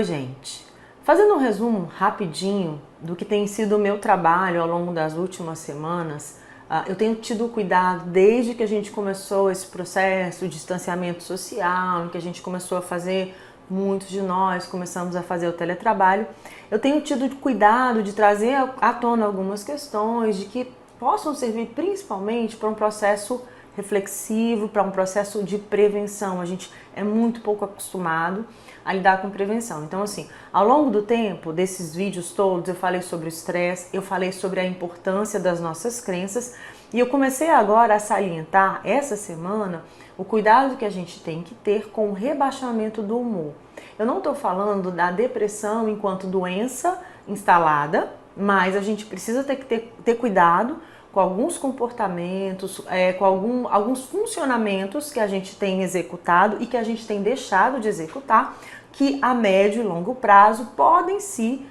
Oi, gente. Fazendo um resumo rapidinho do que tem sido o meu trabalho ao longo das últimas semanas, eu tenho tido cuidado desde que a gente começou esse processo de distanciamento social, em que a gente começou a fazer, muitos de nós começamos a fazer o teletrabalho. Eu tenho tido cuidado de trazer à tona algumas questões de que possam servir principalmente para um processo reflexivo, para um processo de prevenção. A gente é muito pouco acostumado a lidar com prevenção. Então, assim, ao longo do tempo, desses vídeos todos, eu falei sobre o estresse, eu falei sobre a importância das nossas crenças e eu comecei agora a salientar, essa semana, o cuidado que a gente tem que ter com o rebaixamento do humor. Eu não estou falando da depressão enquanto doença instalada, mas a gente precisa ter cuidado com alguns comportamentos, com alguns funcionamentos que a gente tem executado e que a gente tem deixado de executar, que a médio e longo prazo podem sim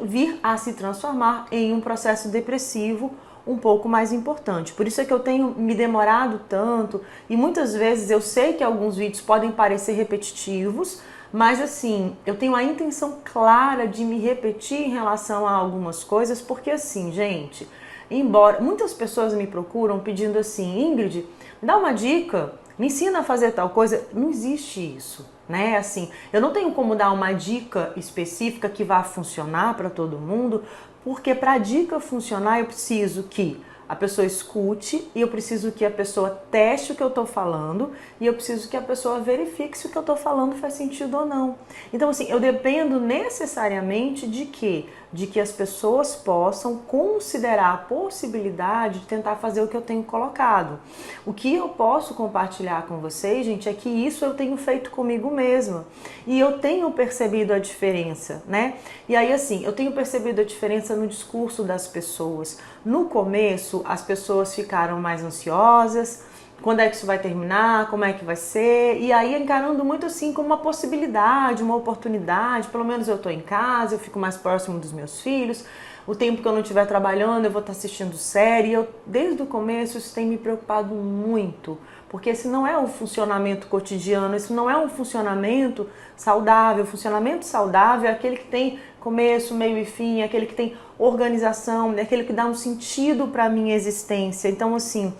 vir a se transformar em um processo depressivo um pouco mais importante. Por isso é que eu tenho me demorado tanto e muitas vezes eu sei que alguns vídeos podem parecer repetitivos, mas assim, eu tenho a intenção clara de me repetir em relação a algumas coisas, porque assim, gente, embora muitas pessoas me procuram pedindo assim, Ingrid, me dá uma dica, me ensina a fazer tal coisa, não existe isso, né? Assim, eu não tenho como dar uma dica específica que vá funcionar para todo mundo, porque para a dica funcionar eu preciso que a pessoa escute e eu preciso que a pessoa teste o que eu estou falando e eu preciso que a pessoa verifique se o que eu estou falando faz sentido ou não. Então, assim, eu dependo necessariamente de quê? De que as pessoas possam considerar a possibilidade de tentar fazer o que eu tenho colocado. O que eu posso compartilhar com vocês, gente, é que isso eu tenho feito comigo mesma e eu tenho percebido a diferença, né? E aí, assim, eu tenho percebido a diferença no discurso das pessoas. No começo, as pessoas ficaram mais ansiosas, quando é que isso vai terminar, como é que vai ser, e aí encarando muito assim como uma possibilidade, uma oportunidade, pelo menos eu estou em casa, eu fico mais próximo dos meus filhos, o tempo que eu não estiver trabalhando eu vou estar assistindo série, desde o começo isso tem me preocupado muito, porque esse não é um funcionamento cotidiano, isso não é um funcionamento saudável. O funcionamento saudável é aquele que tem começo, meio e fim, aquele que tem organização, é aquele que dá um sentido para a minha existência. Então, assim,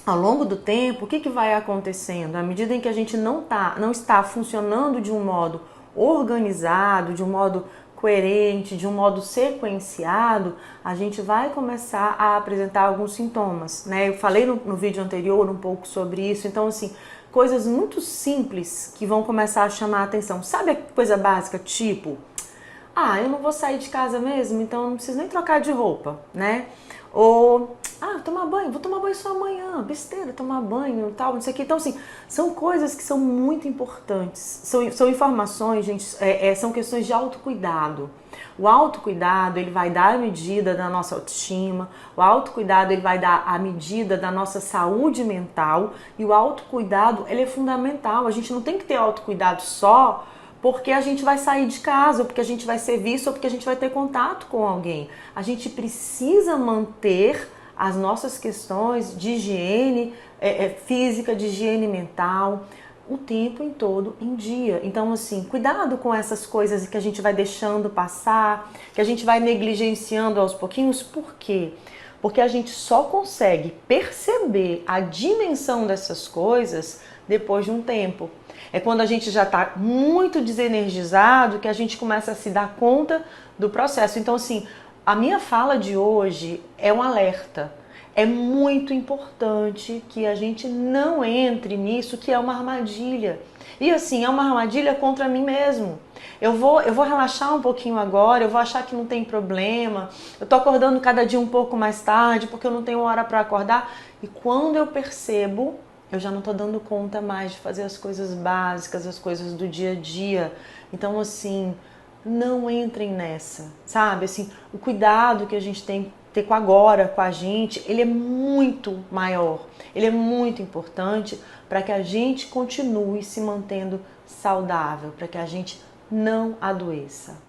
ao longo do tempo, o que vai acontecendo? À medida em que a gente não está funcionando de um modo organizado, de um modo coerente, de um modo sequenciado, a gente vai começar a apresentar alguns sintomas, né? Eu falei no vídeo anterior um pouco sobre isso, então assim, coisas muito simples que vão começar a chamar a atenção. Sabe a coisa básica, tipo, eu não vou sair de casa mesmo, então eu não preciso nem trocar de roupa, né? Ou, tomar banho, vou tomar banho só amanhã, besteira, tomar banho e tal, não sei o que. Então, assim, são coisas que são muito importantes. São informações, gente, são questões de autocuidado. O autocuidado, ele vai dar a medida da nossa autoestima, o autocuidado, ele vai dar a medida da nossa saúde mental, e o autocuidado, ele é fundamental. A gente não tem que ter autocuidado só porque a gente vai sair de casa, ou porque a gente vai ser visto, ou porque a gente vai ter contato com alguém. A gente precisa manter as nossas questões de higiene física, de higiene mental, o tempo em todo em dia. Então, assim, cuidado com essas coisas que a gente vai deixando passar, que a gente vai negligenciando aos pouquinhos. Por quê? Porque a gente só consegue perceber a dimensão dessas coisas depois de um tempo. É quando a gente já está muito desenergizado que a gente começa a se dar conta do processo. Então, assim, a minha fala de hoje é um alerta. É muito importante que a gente não entre nisso, que é uma armadilha. E assim, é uma armadilha contra mim mesmo. Eu vou relaxar um pouquinho agora, eu vou achar que não tem problema. Eu tô acordando cada dia um pouco mais tarde porque eu não tenho hora para acordar. E quando eu percebo, eu já não tô dando conta mais de fazer as coisas básicas, as coisas do dia a dia. Então, assim, não entrem nessa, sabe? Assim, o cuidado que a gente tem que ter com agora, com a gente, ele é muito maior. Ele é muito importante para que a gente continue se mantendo saudável, para que a gente não adoeça.